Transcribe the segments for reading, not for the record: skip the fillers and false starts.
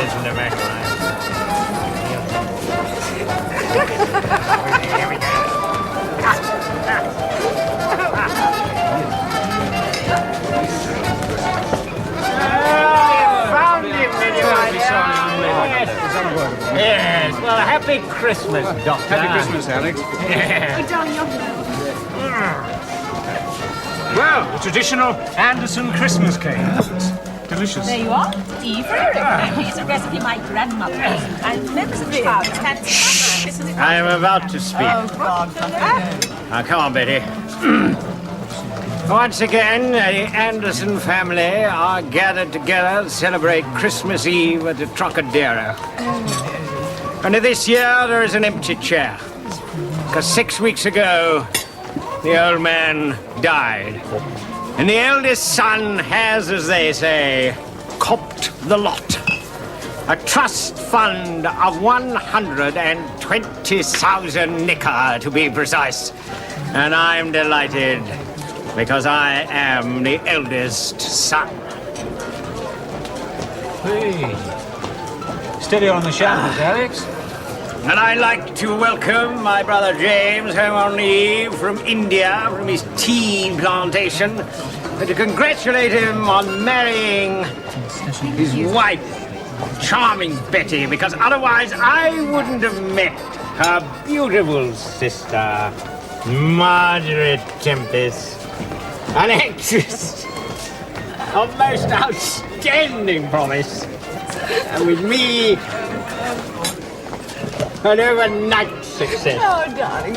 is in the back Here we go. Found him, Yes, well, happy Christmas, Doctor. Happy Christmas, Alex. Yeah. Well, the traditional Anderson Christmas cake. Delicious. There you are. Tea for everything. It's a recipe my grandmother made. And members of the child fancy. I am about to speak. Oh, God. Now, come on, Betty. Once again, the Anderson family are gathered together to celebrate Christmas Eve at the Trocadero. And this year, there is an empty chair. Because 6 weeks ago, the old man died. And the eldest son has, as they say, copped the lot. A trust fund of 120,000 nicker, to be precise. And I'm delighted, because I am the eldest son. Hey. Steady on the shoulders, Alex. And I'd like to welcome my brother James home on leave from India, from his tea plantation, and to congratulate him on marrying his wife, charming Betty, because otherwise I wouldn't have met her beautiful sister, Margaret Tempest, an actress of most outstanding promise, and with me, an overnight success. Oh, darling.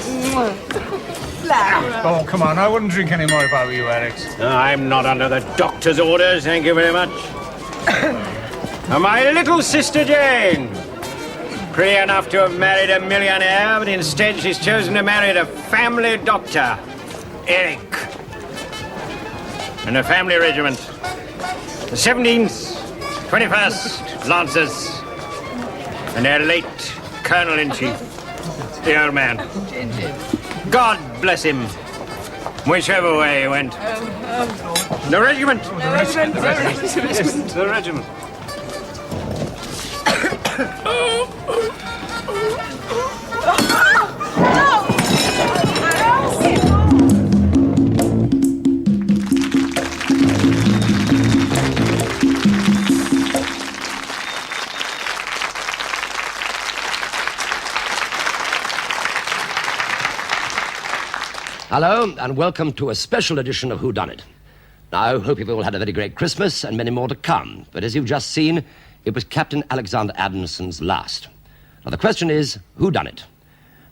Oh, come on. I wouldn't drink any more if I were you, Alex. I'm not under the doctor's orders, thank you very much. And my little sister Jane, pretty enough to have married a millionaire, but instead she's chosen to marry the family doctor, Eric. And the family regiment, the 17th, 21st Lancers, and their late Colonel-in-Chief, the old man. God bless him, whichever way he went. The regiment. The regiment. Hello, and welcome to a special edition of WHODUNNIT. Now, I hope you've all had a very great Christmas and many more to come. But as you've just seen, it was Captain Alexander Adamson's last. Now, the question is, who done it?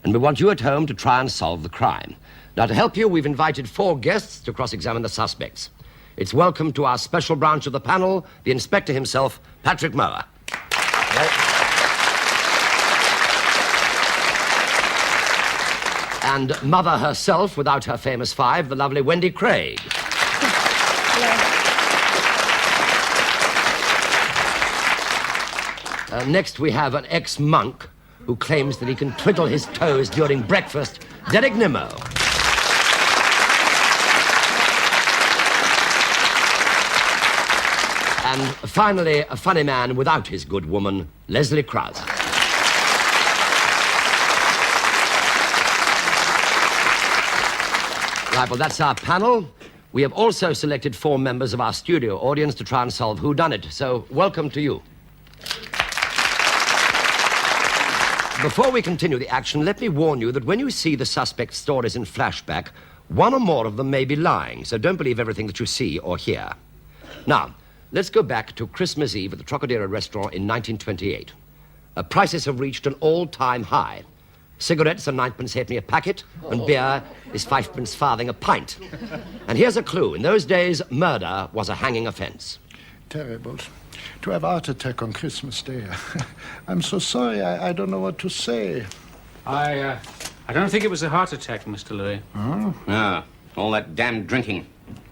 And we want you at home to try and solve the crime. Now, to help you, we've invited 4 guests to cross-examine the suspects. It's welcome to our special branch of the panel, the inspector himself, Patrick Mower. And mother herself, without her famous 5, the lovely Wendy Craig. Next, we have an ex-monk who claims that he can twiddle his toes during breakfast, Derek Nimmo. And finally, a funny man without his good woman, Leslie Krause. Right, well, that's our panel. We have also selected 4 members of our studio audience to try and solve whodunit. So, welcome to you. Before we continue the action, let me warn you that when you see the suspect's stories in flashback, one or more of them may be lying, so don't believe everything that you see or hear. Now, let's go back to Christmas Eve at the Trocadero restaurant in 1928. Prices have reached an all-time high. Cigarettes are 9p halfpenny a packet, and beer is 5p farthing a pint. And here's a clue. In those days, murder was a hanging offence. Terrible. To have a heart attack on Christmas Day. I'm so sorry, I don't know what to say. I don't think it was a heart attack, Mr. Louis. Oh? Ah, all that damn drinking.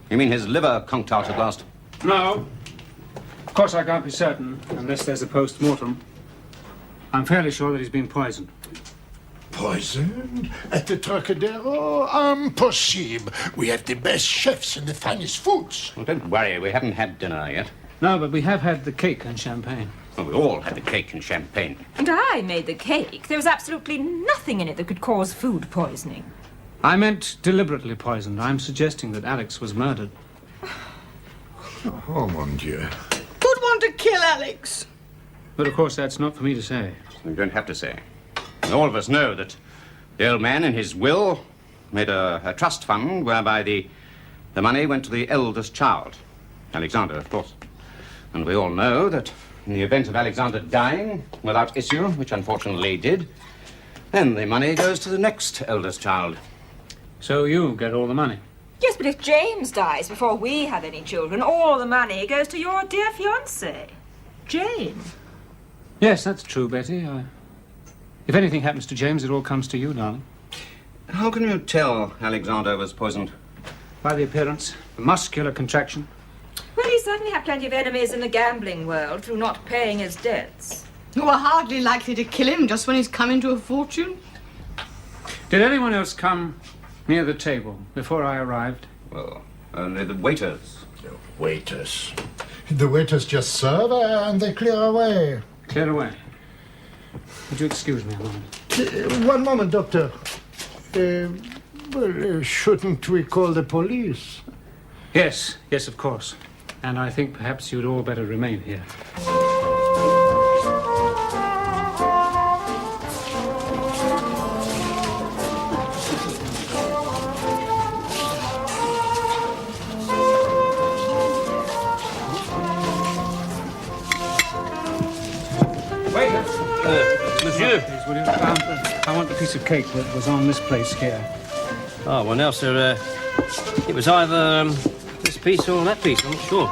You mean his liver conked out at last? No. Of course, I can't be certain, unless there's a post-mortem. I'm fairly sure that he's been poisoned. Poisoned? At the Trocadero? Impossible. We have the best chefs and the finest foods. Well, don't worry, we haven't had dinner yet. No, but we have had the cake and champagne. Well, we all had the cake and champagne. And I made the cake. There was absolutely nothing in it that could cause food poisoning. I meant deliberately poisoned. I'm suggesting that Alex was murdered. Oh, mon Dieu. Who'd want to kill Alex? But of course, that's not for me to say. You don't have to say. All of us know that the old man in his will made a trust fund whereby the money went to the eldest child, Alexander, of course. And we all know that in the event of Alexander dying without issue, which unfortunately he did, then the money goes to the next eldest child. So you get all the money. Yes, but if James dies before we have any children, all the money goes to your dear fiancé, Jane. Yes, that's true, Betty. If anything happens to James, it all comes to you, darling. How can you tell Alexander was poisoned? By the appearance, the muscular contraction. Well, he certainly had plenty of enemies in the gambling world through not paying his debts. Who are hardly likely to kill him just when he's come into a fortune. Did anyone else come near the table before I arrived? Well, only the waiters. Waiters. The waiters just serve and they clear away. Clear away. Would you excuse me a moment? One moment, Doctor. Shouldn't we call the police? Yes, of course. And I think perhaps you'd all better remain here. Monsieur. Please, will you? I want the piece of cake that was on this place here. Oh, well, now, sir, it was either this piece or that piece, I'm not sure.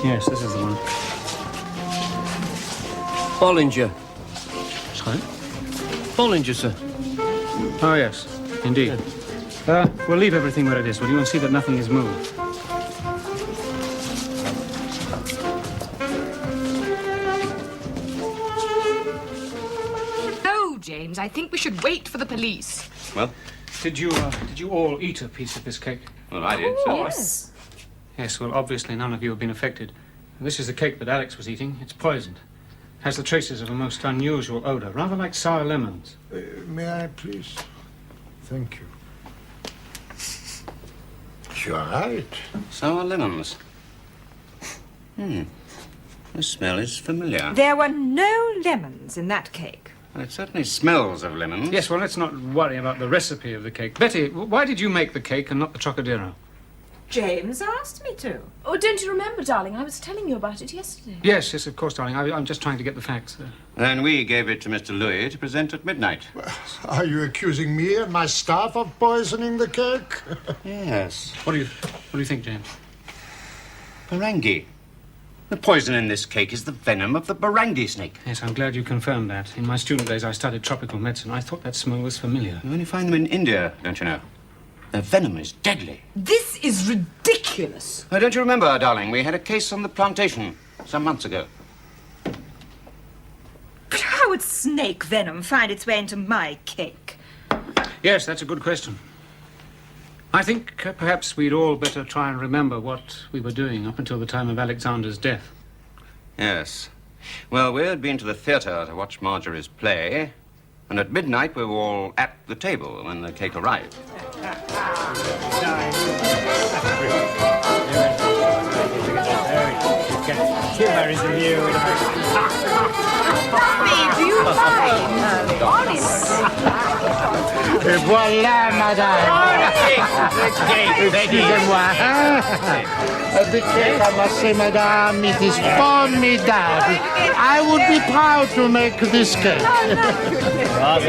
Yes, this is the one. Bollinger. Sorry? Bollinger, sir. Oh, yes, indeed. We'll leave everything where it is, will you, and see that nothing is moved. No, James, I think we should wait for the police. Well, Did you all eat a piece of this cake? well, I did. So. Yes. Yes, well, obviously none of you have been affected. This is the cake that Alex was eating. It's poisoned. Has the traces of a most unusual odor, rather like sour lemons. May I, please? Thank you. You're right. Sour lemons. The smell is familiar. There were no lemons in that cake. Well, it certainly smells of lemons. Yes, well, let's not worry about the recipe of the cake. Betty, why did you make the cake and not the Trocadero? James asked me to. Oh, don't you remember, darling? I was telling you about it yesterday. Yes, of course, darling. I'm just trying to get the facts. Then we gave it to Mr. Louis to present at midnight. Are you accusing me and my staff of poisoning the cake? Yes. What do you think, James? Barangi. The poison in this cake is the venom of the Barangi snake. Yes, I'm glad you confirmed that. In my student days, I studied tropical medicine. I thought that smell was familiar. You only find them in India, don't you know? Their venom is deadly. This is ridiculous. Oh, don't you remember, darling, we had a case on the plantation some months ago. But how would snake venom find its way into my cake? Yes, that's a good question. I think perhaps we'd all better try and remember what we were doing up until the time of Alexander's death. Yes. Well, we had been to the theatre to watch Marjorie's play, and at midnight we were all at the table when the cake arrived. Bobby, do you mind? Honest. Et voilà, madame. Excusez-moi. The cake, I must say, madame, it is formidable. I would be proud to make this cake. Well,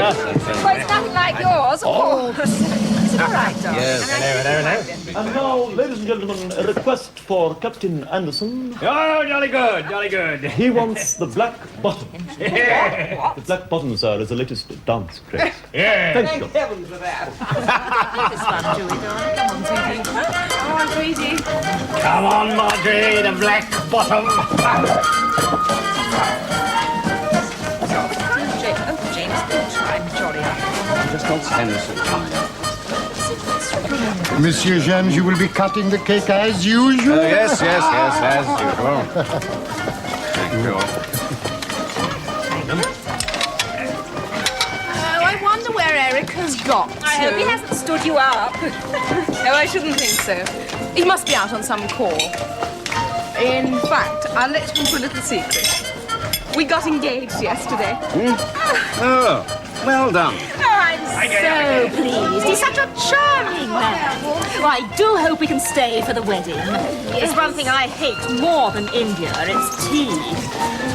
it's nothing like yours, of course. Is it all right, darling? Yes. Hello. And now, ladies and gentlemen, a request for Captain Anderson. Oh, jolly good, jolly good. He wants the black bottom. The black bottom, sir, is the latest dance craze. Thank you. Heaven for that. This one, Julie, darling. Come on, sweetie. Come on, sweetie. Come on, Marjorie, the black bottom. James, don't try and jolly up. Just don't stand this at time. Monsieur James, you will be cutting the cake as usual? Yes, as usual. Thank you. Oh, I wonder where Eric has got to. I hope he hasn't stood you up. No, I shouldn't think so. He must be out on some call. In fact, I'll let you into a little secret. We got engaged yesterday. Oh, well done. Oh, I'm so pleased. He's such a charming man. Well, I do hope we can stay for the wedding. There's one thing I hate more than India. It's tea.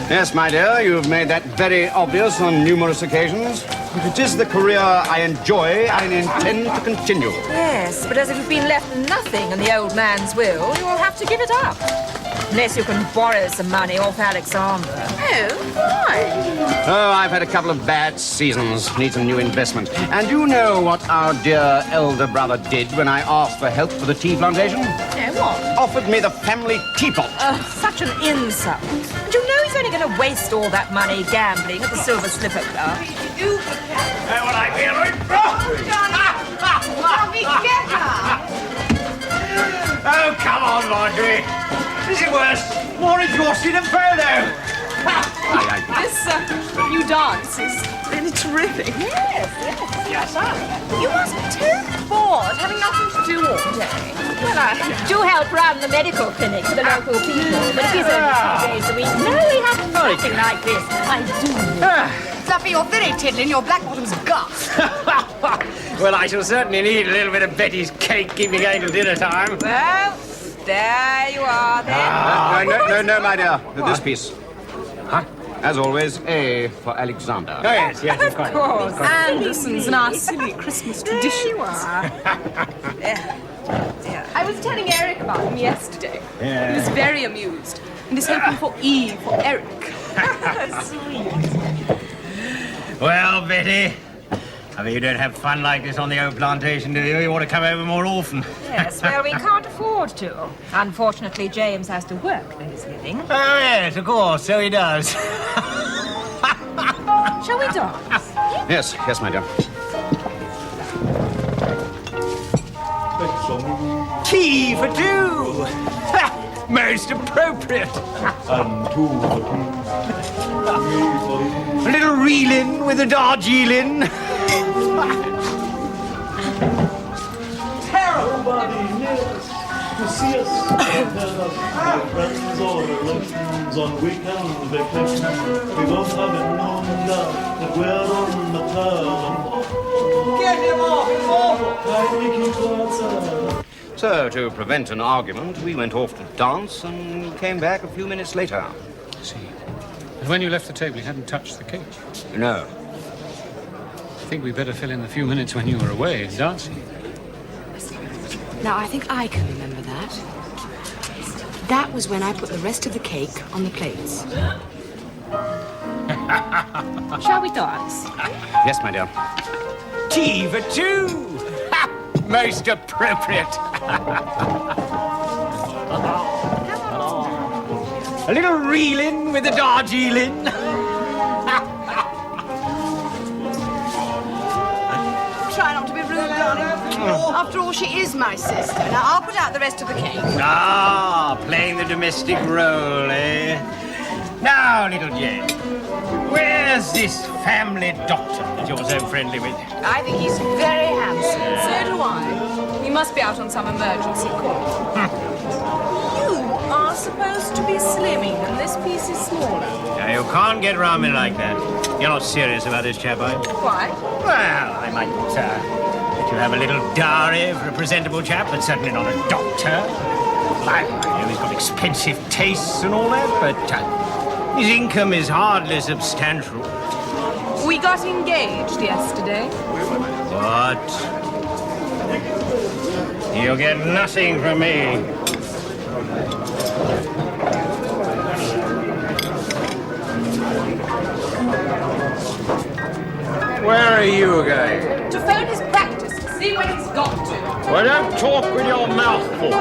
Yes, my dear, you've made that very obvious on numerous occasions. If it is the career I enjoy, I intend to continue. Yes, but as if you've been left nothing in the old man's will, you will have to give it up. Unless you can borrow some money off Alexander. Oh, why? Oh, I've had a couple of bad seasons. Need some new investment. And you know what our dear elder brother did when I asked for help for the tea plantation? No, what? Offered me the family teapot. Such an insult. But you know he's only going to waste all that money gambling at the Silver Slipper Club. What I feel Oh, come on, Marjorie. Is it worse? More exhausted than photo. This new dance is really terrific. Yes. You must be too bored, having nothing to do all day. Well, I do help run the medical clinic for the local people, but it is only 2 days a week. No, we have nothing like this. I do. Fluffy, you're very tiddling. Your black bottom's guts. Well, I shall certainly need a little bit of Betty's cake keeping going till dinner time. Well, there you are, then. No, my dear. This piece. Huh? As always, A for Alexander. Oh, yes, Of course. Andersons and our silly Christmas traditions. You are. I was telling Eric about him yesterday. He was very amused and is hoping for E for Eric. Sweet. Well, Betty, I mean, you don't have fun like this on the old plantation, do you? You want to come over more often. Yes, well, we can't afford to. Unfortunately, James has to work for his living. Oh, yes, of course, so he does. Shall we dance? Yes, my dear. Tea for two! Most appropriate. And two for two. A little reeling with a Darjeeling. Nobody nears to see us. We're friends or relations on weekend vacation. We both have it no doubt that we're on the town. Get him off! Kindly keep to outside. So, to prevent an argument, we went off to dance and came back a few minutes later. I see. And when you left the table, you hadn't touched the cake. No. I think we'd better fill in the few minutes when you were away dancing. Now, I think I can remember that. That was when I put the rest of the cake on the plates. Shall we dance? Yes, my dear. Tea for two! Most appropriate. A little reeling with a Darjeeling. Try not to be rude, darling. After all, she is my sister. Now, I'll put out the rest of the cake. Ah, playing the domestic role, eh? Now, little Jane, where's this family doctor that you're so friendly with? I think he's very handsome. So do I. He must be out on some emergency call. You are supposed to be slimming, and this piece is smaller. Now, you can't get round me like that. You're not serious about this chap, are you? Why? Well, I might let you have a little dowry for a presentable chap, but certainly not a doctor. I know he's got expensive tastes and all that, but his income is hardly substantial. We got engaged yesterday. What? You'll get nothing from me. Where are you going? To phone his practice to see where he's got to. Well, don't talk with your mouth full.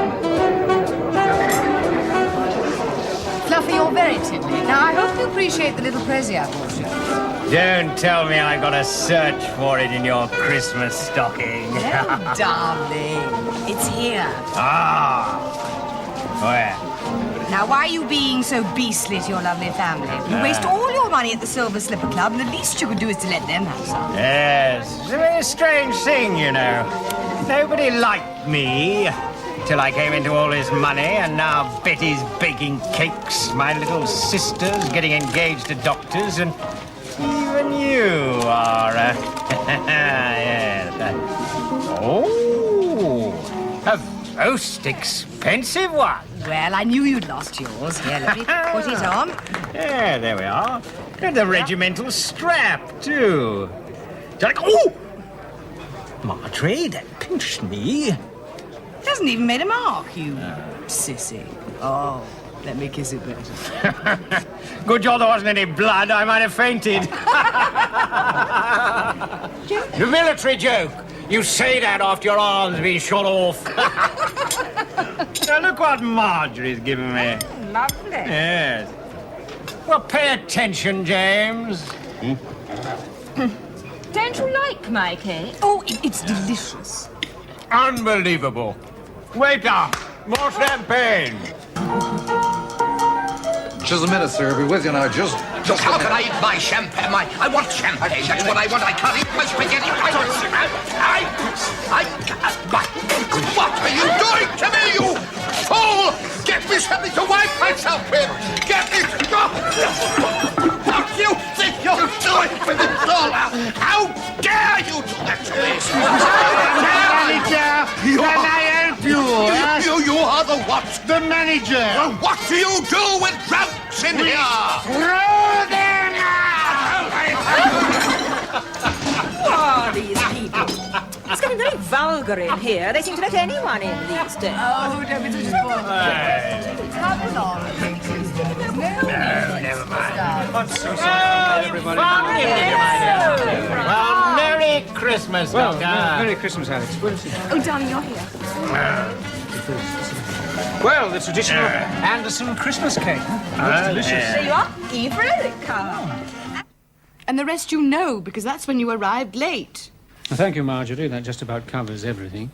Fluffy, you're very tiddly. Now, I hope you appreciate the little prezi I brought you. Don't tell me I gotta search for it in your Christmas stocking. Oh, darling, it's here. Ah. Where? Now, why are you being so beastly to your lovely family? You waste all your money at the Silver Slipper Club, and the least you could do is to let them have some. Yes, it's a very strange thing, you know. Nobody liked me till I came into all this money, and now Betty's baking cakes, my little sister's getting engaged to doctors, and even you are, yes. Oh, a most expensive one. Well, I knew you'd lost yours. Here, let me put it on. Yeah, there we are. And the regimental strap, too. Oh! Marjorie, that pinched me. Hasn't even made a mark, you sissy. Oh, let me kiss it better. Good job there wasn't any blood. I might have fainted. The military joke. You say that after your arm's been shot off. Now, look what Marjorie's given me. Lovely. Yes. Well, pay attention, James. Don't you like my cake? Oh, it's delicious. Unbelievable. Waiter, more champagne. Just a minute, sir. I'll be with you now. Just How can I eat my champagne? I want champagne. That's what I want. I can't eat my spaghetti. What are you doing to me, you fool? Get me something to wipe myself with. Get me. What do you think you're doing with this doll? How dare you do that to me? Manager, can I help you? You are the what? The manager. Well, what do you do with drunks in here? Throw them out! Who are these people? It's getting very vulgar in here. They seem to let anyone in these days. Oh, don't be such a spoiled. Come along. Never mind. I'm so sorry, everybody. Well, Merry Christmas, Well, Doctor. Merry Christmas, Alex. Oh, darling, you're here. Well, the traditional Anderson Christmas cake. Looks delicious. There you are. Eve Relica. And the rest you know, because that's when you arrived late. Well, thank you, Marjorie. That just about covers everything.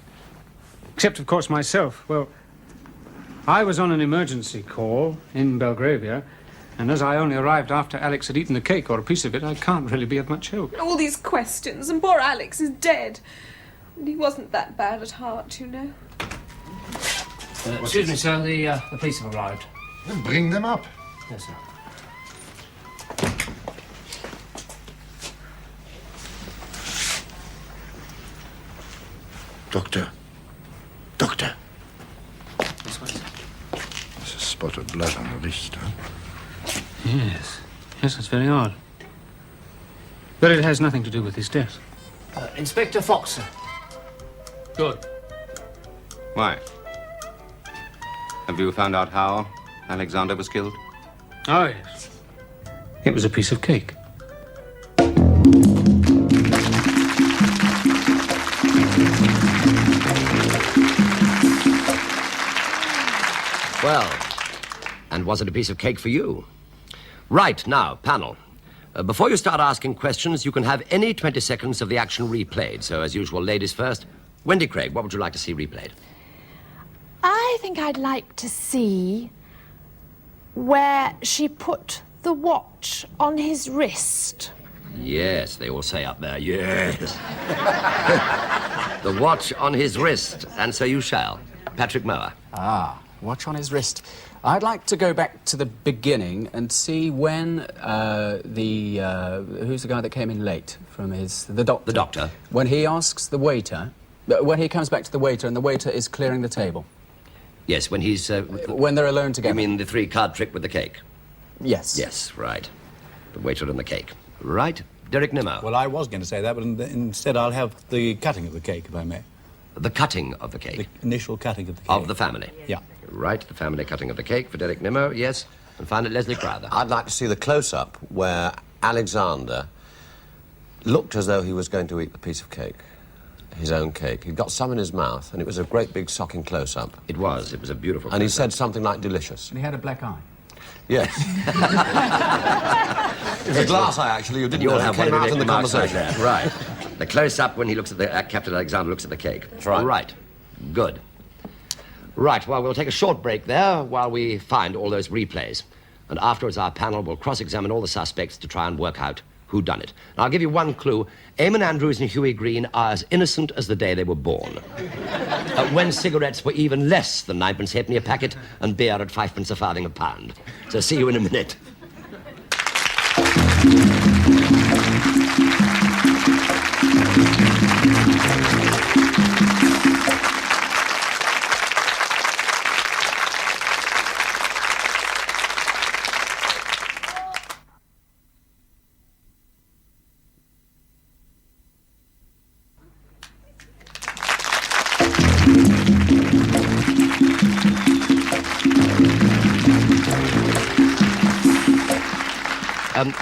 Except, of course, myself. Well, I was on an emergency call in Belgravia, and as I only arrived after Alex had eaten the cake or a piece of it, I can't really be of much help. All these questions, and poor Alex is dead. And he wasn't that bad at heart, you know. Excuse me, sir. The police have arrived. Bring them up. Yes, sir. Doctor. Doctor. This way, sir. There's a spot of blood on the wrist, huh? Yes. Yes, that's very odd. But it has nothing to do with his death. Inspector Fox, sir. Good. Why? Have you found out how Alexander was killed? Oh, yes. It was a piece of cake. Well, and was it a piece of cake for you? Right, now, panel. Before you start asking questions, you can have any 20 seconds of the action replayed. So, as usual, ladies first. Wendy Craig, what would you like to see replayed? I think I'd like to see where she put the watch on his wrist. Yes, they all say up there, yes. The watch on his wrist, and so you shall. Patrick Mower. Ah, watch on his wrist. I'd like to go back to the beginning and see when who's the guy that came in late from the doctor? The doctor. When he asks the waiter, when he comes back to the waiter and the waiter is clearing the table. Yes, when he's... when they're alone together. You mean the three-card trick with the cake? Yes. Yes, right. The waiter and the cake. Right. Derek Nimmo. Well, I was going to say that, but instead I'll have the cutting of the cake, if I may. The cutting of the cake? The initial cutting of the cake. Of the family? Yeah. Right, the family cutting of the cake for Derek Nimmo, yes. And finally, Leslie Crowther. I'd like to see the close-up where Alexander looked as though he was going to eat the piece of cake, his own cake. He'd got some in his mouth, and it was a great big socking close-up. It was a beautiful And he said something like delicious. And he had a black eye. Yes. It's a glass eye, actually. You didn't You all know. have It came one out in the marks like conversation. that. Right. The close-up when he looks at the... Captain Alexander looks at the cake. That's right. Right. Good. Right, well, we'll take a short break there while we find all those replays. And afterwards, our panel will cross-examine all the suspects to try and work out who done it. Now, I'll give you one clue. Eamon Andrews and Huey Green are as innocent as the day they were born. When cigarettes were even less than 9pence halfpenny a packet and beer at 5pence a farthing a pound. So see you in a minute.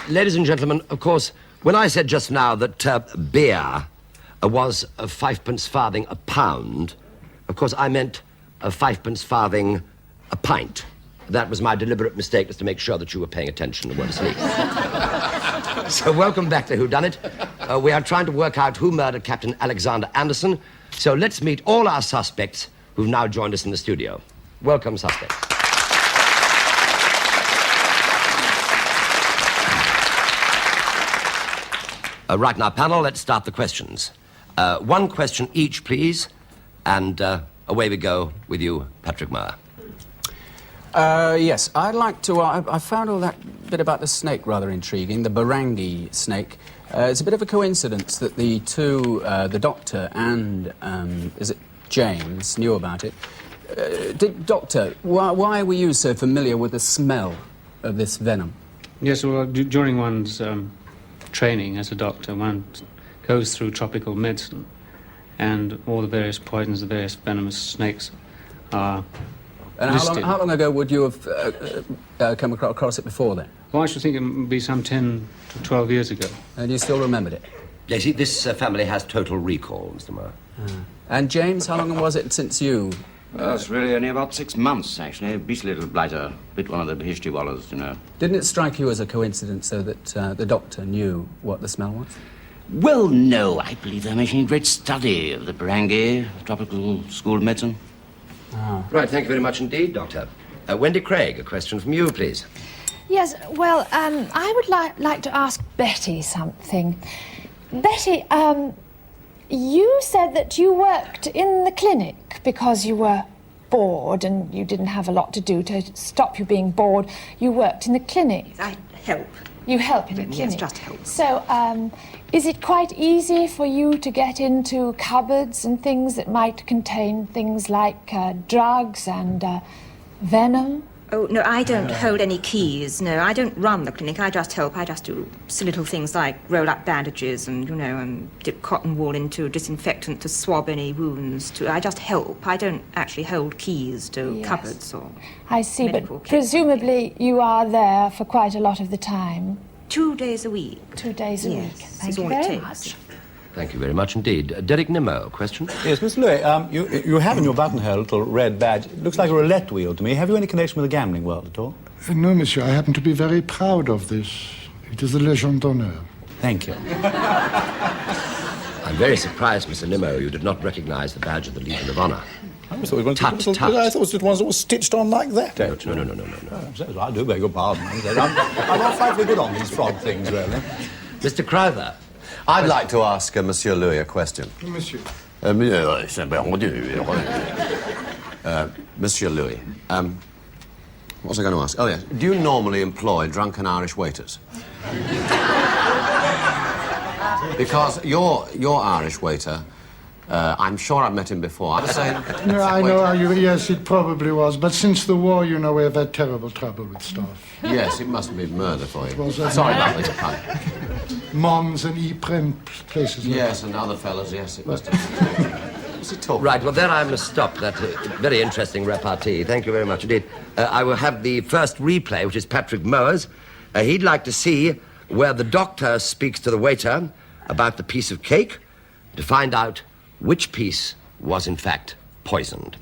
Ladies and gentlemen, of course, when I said just now that beer was 5pence farthing a pound, of course, I meant 5pence farthing a pint. That was my deliberate mistake, just to make sure that you were paying attention and weren't asleep. So welcome back to WHODUNNIT. We are trying to work out who murdered Captain Alexander Anderson. So let's meet all our suspects who've now joined us in the studio. Welcome, suspects. Right, now, panel, let's start the questions. One question each, please, and away we go with you, Patrick Moore. Yes, I'd like to... I found all that bit about the snake rather intriguing, the Barangi snake. It's a bit of a coincidence that the two, the doctor and, is it James, knew about it. Doctor, why were you so familiar with the smell of this venom? Yes, well, during one's training as a doctor, one goes through tropical medicine, and all the various poisons, the various venomous snakes are listed. How long ago would you have come across it before then? Well, I should think it would be some 10 to 12 years ago. And you still remembered it? Yes, see, this family has total recall, Mr. Moore. And James, how long was it since you... Well, it's really only about 6 months, actually. A beastly little blighter. Bit one of the history wallers, you know. Didn't it strike you as a coincidence, though, that the doctor knew what the smell was? Well, no. I believe they're making a great study of the Barangi, Tropical School of Medicine. Ah. Right, thank you very much indeed, Doctor. Wendy Craig, a question from you, please. Yes, well, I would like to ask Betty something. Betty, you said that you worked in the clinic because you were bored and you didn't have a lot to do to stop you being bored. You worked in the clinic. I help. You help in the clinic? Yes, just help. So, is it quite easy for you to get into cupboards and things that might contain things like drugs and venom? Oh, no, I don't hold any keys. No, I don't run the clinic. I just help. I just do little things like roll up bandages and, you know, and dip cotton wool into disinfectant to swab any wounds. I just help. I don't actually hold keys to cupboards or... I see, but presumably you are there for quite a lot of the time. 2 days a week. 2 days a week. Thank you all it very takes. much. Thank you very much indeed. Derek Nimmo, question? Yes, Mr. Louis, you have in your buttonhole a little red badge. It looks like a roulette wheel to me. Have you any connection with the gambling world at all? No, monsieur, I happen to be very proud of this. It is a Légion d'honneur. Thank you. I'm very surprised, Mr. Nimmo, you did not recognize the badge of the Legion of Honor. I thought it was Tut, tut. I thought it was ones that were stitched on like that. No. I do beg your pardon. I'm not frightfully good on these frog things, really. Mr. Crowther. I'd like to ask Monsieur Louis a question. Monsieur. Monsieur Louis, what was I going to ask? Oh, yes. Do you normally employ drunken Irish waiters? Because your Irish waiter, I'm sure I've met him before. I'm saying... No, I know, yes, it probably was. But since the war, you know, we have had terrible trouble with staff. Yes, it must be murder for you. It was, Sorry about this pun. Mons and Ypres places. Yes, and other fellas, yes, it must have... What's he talking Right, well, there I must stop that very interesting repartee. Thank you very much indeed. I will have the first replay, which is Patrick Moe's. He'd like to see where the doctor speaks to the waiter about the piece of cake to find out which piece was, in fact, poisoned.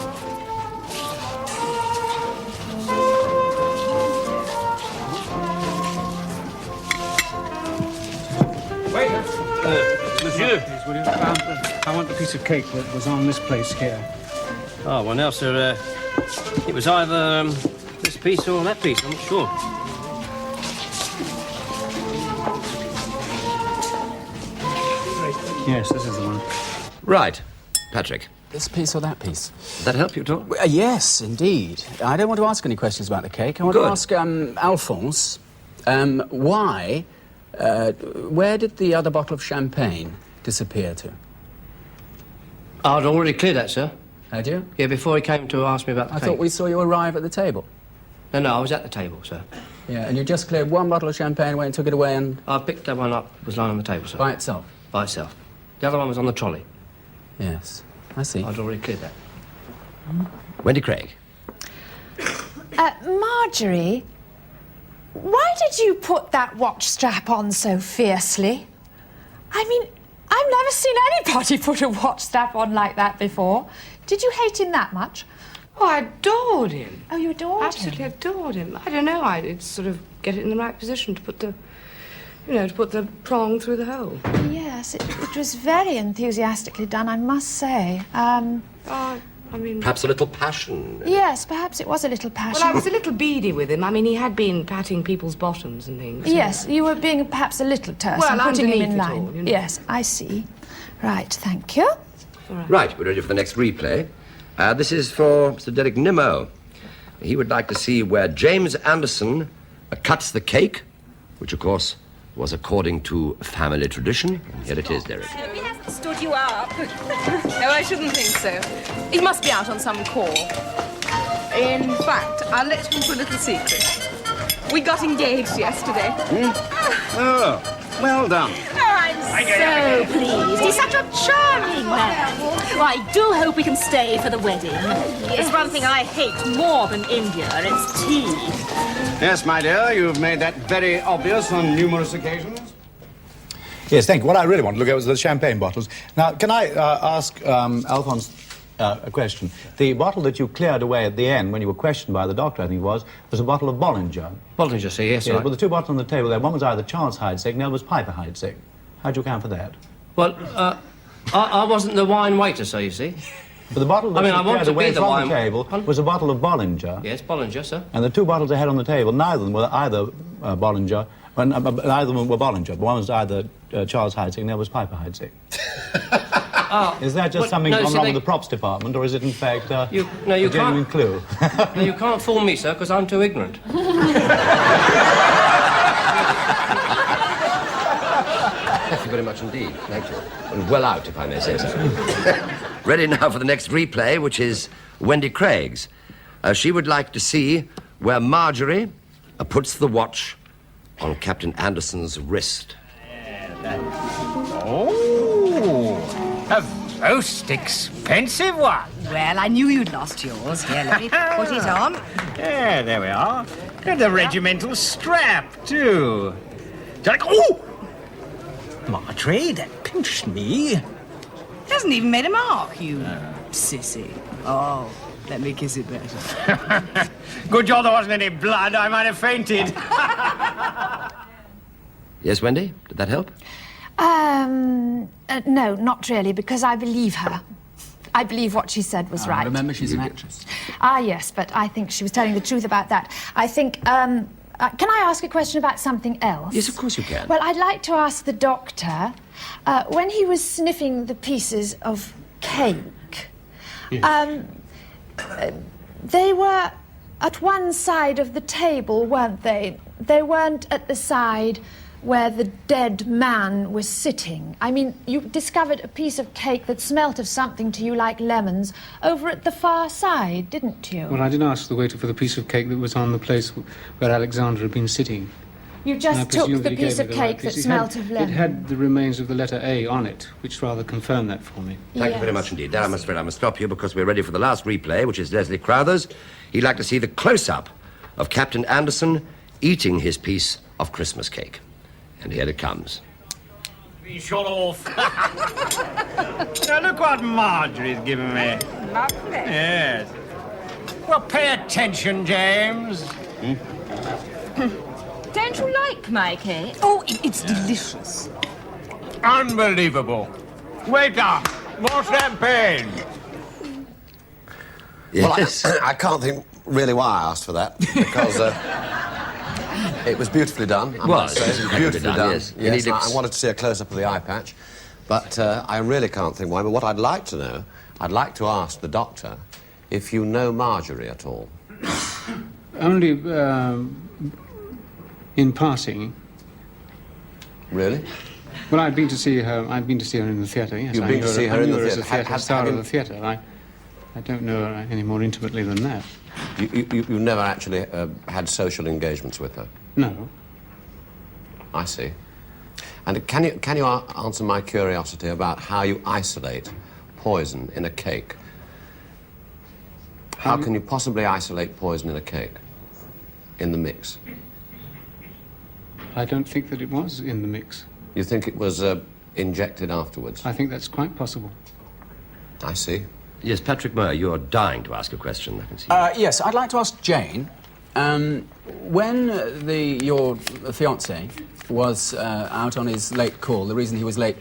do. Please, will you? I want the piece of cake that was on this place here. Oh, well, now, sir, it was either this piece or that piece. I'm not sure. Yes, this is the one. Right. Patrick. This piece or that piece? Does that help you at all? Yes, indeed. I don't want to ask any questions about the cake. I want to ask Alphonse, why, where did the other bottle of champagne disappear to? I'd already cleared that, sir. Had you? Yeah, before he came to ask me about the I cake. thought we saw you arrive at the table. No, I was at the table, sir. Yeah, and you just cleared one bottle of champagne, went and took it away and... I picked that one up. It was lying on the table, sir. By itself? By itself. The other one was on the trolley. Yes, I see. I'd already cleared that. Wendy Craig. Marjorie, why did you put that watch strap on so fiercely? I mean, I've never seen anybody put a watch strap on like that before. Did you hate him that much? Oh, I adored him. Oh, you adored him? Absolutely adored him. I don't know, I'd sort of get it in the right position to put the, you know, to put the prong through the hole. Yes, it was very enthusiastically done, I must say. I mean... Perhaps a little passion. Yes, perhaps it was a little passion. Well, I was a little beady with him. I mean, he had been patting people's bottoms and things. Yes, you were being perhaps a little terse Well, and putting him in underneath it line. all, you know. Yes, I see. Right, thank you. Right, we're ready for the next replay. This is for Mr. Derek Nimmo. He would like to see where James Anderson cuts the cake, which, of course, was according to family tradition. And here it is, Derek. He hasn't stood you up. No, I shouldn't think so. He must be out on some call. In fact, I'll let you into a little secret. We got engaged yesterday. Oh, well done. Oh, I'm so pleased. He's such a charming man. Well, I do hope we can stay for the wedding. There's one thing I hate more than India, it's tea. Yes, my dear, you've made that very obvious on numerous occasions. Yes, thank you. What I really want to look at was the champagne bottles. Now, can I ask Alphonse a question? The bottle that you cleared away at the end when you were questioned by the doctor, I think it was a bottle of Bollinger. Bollinger, sir, yes, right. Well, the two bottles on the table there, one was either Charles Heidsieck and the other was Piper Heidsieck. How'd you account for that? Well, I wasn't the wine waiter, sir, you see. But the bottle that I you wanted cleared to away be the from wine... the table was a bottle of Bollinger. Yes, Bollinger, sir. And the two bottles they had on the table, neither of them were either Bollinger, neither of them were Bollinger, but one was either Charles Heidsieck and the other was Piper Heidsieck. Is that just something gone wrong with the props department, or is it in fact a genuine clue? No, you can't fool me, sir, because I'm too ignorant. Thank you very much indeed. Thank you. And well out, if I may say so. Ready now for the next replay, which is Wendy Craig's. She would like to see where Marjorie puts the watch on Captain Anderson's wrist. Oh, a most expensive one. Well, I knew you'd lost yours. Here, let me put it on. Yeah, there we are. And a regimental strap, too. Oh! Marjorie, that pinched me. Hasn't even made a mark, you sissy. Oh, let me kiss it better. Good job there wasn't any blood. I might have fainted. Yes, Wendy? Did that help? No, not really, because I believe her. I believe what she said was right. Remember, she's an actress. Ah, yes, but I think she was telling the truth about that. I think, can I ask a question about something else? Yes, of course you can. Well, I'd like to ask the doctor, when he was sniffing the pieces of cake, Yes. They were at one side of the table, weren't they? They weren't at the side where the dead man was sitting. I mean, you discovered a piece of cake that smelt of something to you like lemons over at the far side, didn't you? Well, I did ask the waiter for the piece of cake that was on the place where Alexander had been sitting. You And I just took presume the that he gave piece me of the right cake that piece. smelt of lemon. It had the remains of the letter A on it, which rather confirmed that for me. Thank you very much indeed. There, I must stop you because we're ready for the last replay, which is Leslie Crowther's. He'd like to see the close-up of Captain Anderson eating his piece of Christmas cake. And here it comes. Be shot off. Now, look what Marjorie's given me. Lovely. Yes. Well, pay attention, James. Don't you like my cake? Oh, it's delicious. Unbelievable. Waiter, more champagne. Yes. Well, I can't think really why I asked for that, because it was beautifully done. I must say. It was beautifully done. Yes, I wanted to see a close-up of the eye patch, but I really can't think why. But what I'd like to know, I'd like to ask the doctor if you know Marjorie at all. Only in passing. Really? Well, I've been to see her. I've been to see her in the theatre. Yes, You've been to see her in the theatre. As a theatre star of the theatre. I don't know her any more intimately than that. You never actually had social engagements with her? No. I see. And can you answer my curiosity about how you isolate poison in a cake? How can you possibly isolate poison in a cake? In the mix? I don't think that it was in the mix. You think it was injected afterwards? I think that's quite possible. I see. Yes, Patrick Moore, you're dying to ask a question, I can see. Yes, I'd like to ask Jane, when your fiancé was out on his late call, the reason he was late,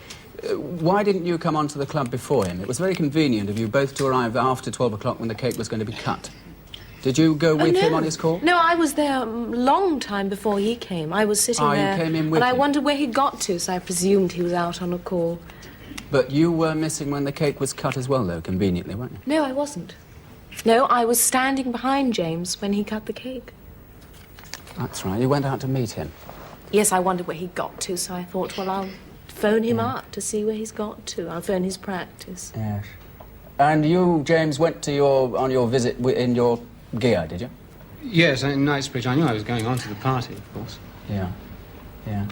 why didn't you come onto the club before him? It was very convenient of you both to arrive after 12 o'clock when the cake was going to be cut. Did you go with him on his call? No, I was there a long time before he came. I was sitting there. You came in with and I him? wondered where he'd got to, so I presumed he was out on a call. But you were missing when the cake was cut as well, though, conveniently, weren't you? No, I wasn't. No, I was standing behind James when he cut the cake. That's right. You went out to meet him. Yes, I wondered where he got to, so I thought, well, I'll phone him up to see where he's got to. I'll phone his practice. Yes. And you, James, went to on your visit in your gear, did you? Yes, in Knightsbridge. I knew I was going on to the party, of course. Yeah. Yeah.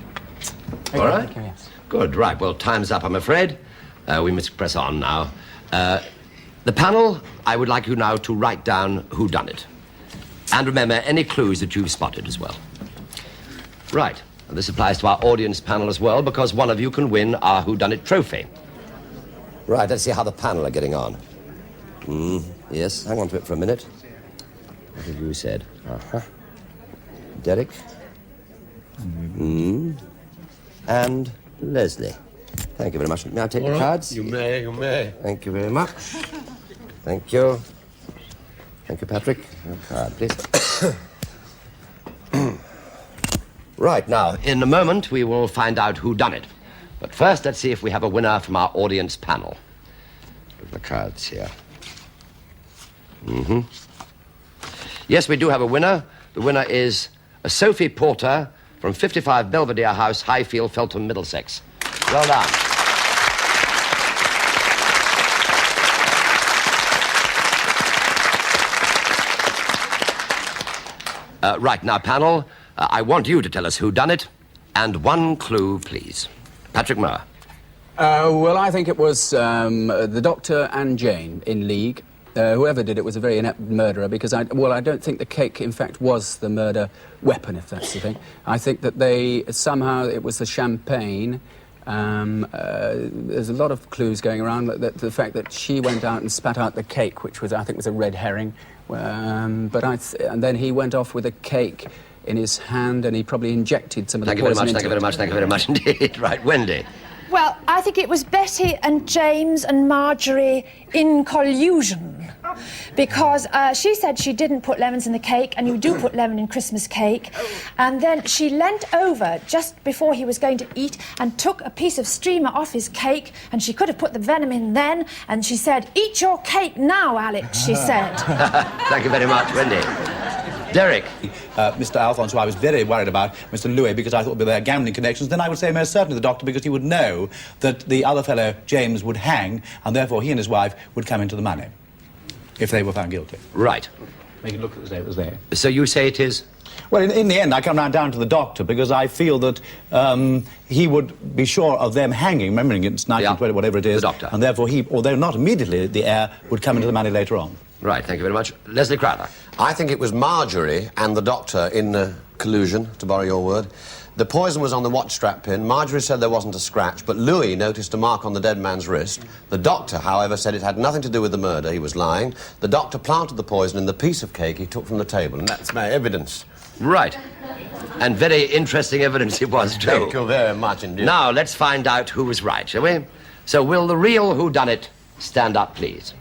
All right. Okay, yes. Good. Right. Well, time's up, I'm afraid. We must press on now. The panel, I would like you now to write down whodunit. And remember any clues that you've spotted as well. Right. And this applies to our audience panel as well, because one of you can win our whodunit trophy. Right, let's see how the panel are getting on. Yes, hang on to it for a minute. What have you said? Derek. And Leslie. Thank you very much. May I take the cards? You may, you may. Thank you very much. Thank you. Thank you, Patrick. Your card, please. Right, now, in a moment, we will find out who done it. But first, let's see if we have a winner from our audience panel. Look at the cards here. Yes, we do have a winner. The winner is Sophie Porter from 55 Belvedere House, Highfield, Feltham, Middlesex. Well done. Right, now, panel, I want you to tell us who done it, and one clue, please. Patrick Moore. Well, I think it was the Doctor and Jane in league. Whoever did it was a very inept murderer, because I don't think the cake, in fact, was the murder weapon, if that's the thing. I think that somehow it was the champagne. There's a lot of clues going around. The fact that she went out and spat out the cake, which I think was a red herring. And then he went off with a cake in his hand, and he probably injected some of the poison into it. Thank you very much indeed. Right, Wendy. Well, I think it was Betty and James and Marjorie in collusion, because she said she didn't put lemons in the cake, and you do put lemon in Christmas cake. And then she leant over just before he was going to eat and took a piece of streamer off his cake, and she could have put the venom in then, and she said, "Eat your cake now, Alex," she said. Thank you very much, Wendy. Derek. Mr. Alphonse, who I was very worried about, Mr. Louis, because I thought they were gambling connections. Then I would say most certainly the Doctor, because he would know that the other fellow, James, would hang, and therefore he and his wife would come into the money if they were found guilty. Right. Make it look as though it was there. So you say it is? Well, in the end, I come round down to the Doctor, because I feel that he would be sure of them hanging, remembering it's 1920, whatever it is. The Doctor. And therefore he, although not immediately the heir, would come into the money later on. Right, thank you very much. Leslie Crowther. I think it was Marjorie and the Doctor in collusion, to borrow your word. The poison was on the watch strap pin. Marjorie said there wasn't a scratch, but Louis noticed a mark on the dead man's wrist. The Doctor, however, said it had nothing to do with the murder. He was lying. The Doctor planted the poison in the piece of cake he took from the table, and that's my evidence. Right. And very interesting evidence it was, too. Thank you very much indeed. Now, let's find out who was right, shall we? So will the real whodunit stand up, please?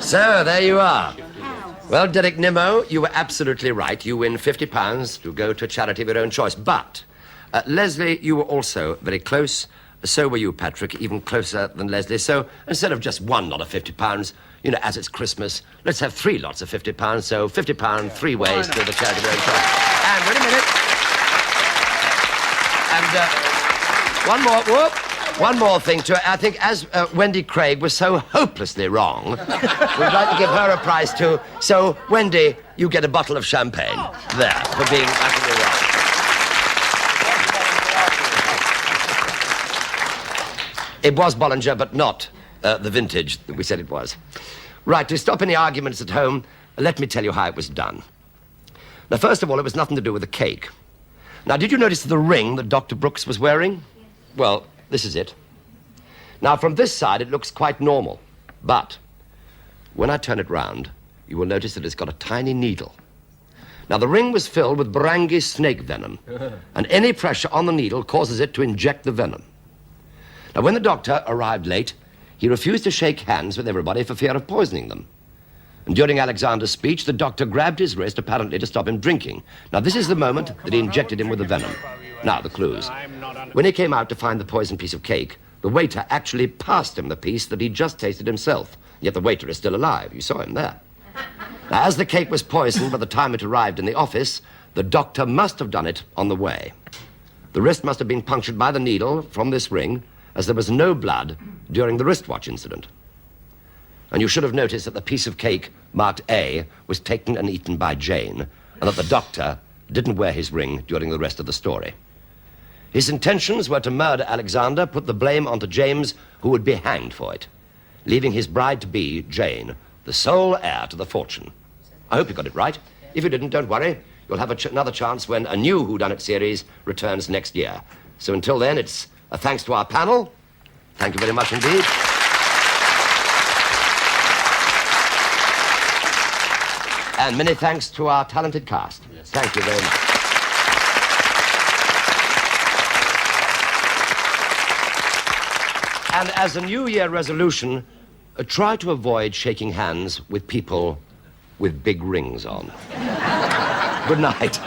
So, there you are. Well, Derek Nimmo, you were absolutely right. You win £50 to go to a charity of your own choice. But, Leslie, you were also very close. So were you, Patrick, even closer than Leslie. So, instead of just one lot of £50, you know, as it's Christmas, let's have 3 lots of £50. So, £50, 3 ways to the charity of your own choice. And, wait a minute. And, one more thing to I think as Wendy Craig was so hopelessly wrong, we'd like to give her a prize too. So, Wendy, you get a bottle of champagne. There, for being utterly wrong. It was Bollinger, but not the vintage that we said it was. Right, to stop any arguments at home, let me tell you how it was done. Now, first of all, it was nothing to do with the cake. Now, did you notice the ring that Dr. Brooks was wearing? Well, this is it. Now, from this side, it looks quite normal. But when I turn it round, you will notice that it's got a tiny needle. Now, the ring was filled with Barangi snake venom, and any pressure on the needle causes it to inject the venom. Now, when the doctor arrived late, he refused to shake hands with everybody for fear of poisoning them. And during Alexander's speech, the doctor grabbed his wrist, apparently to stop him drinking. Now, this is the moment that he injected him with the venom. Now, the clues. When he came out to find the poisoned piece of cake, the waiter actually passed him the piece that he'd just tasted himself. Yet the waiter is still alive. You saw him there. Now, as the cake was poisoned by the time it arrived in the office, the doctor must have done it on the way. The wrist must have been punctured by the needle from this ring, as there was no blood during the wristwatch incident. And you should have noticed that the piece of cake marked A was taken and eaten by Jane, and that the doctor didn't wear his ring during the rest of the story. His intentions were to murder Alexander, put the blame onto James, who would be hanged for it, leaving his bride-to-be, Jane, the sole heir to the fortune. I hope you got it right. If you didn't, don't worry. You'll have another chance when a new Whodunit series returns next year. So until then, it's a thanks to our panel. Thank you very much indeed. And many thanks to our talented cast. Yes. Thank you very much. And as a New Year resolution, try to avoid shaking hands with people with big rings on. Good night.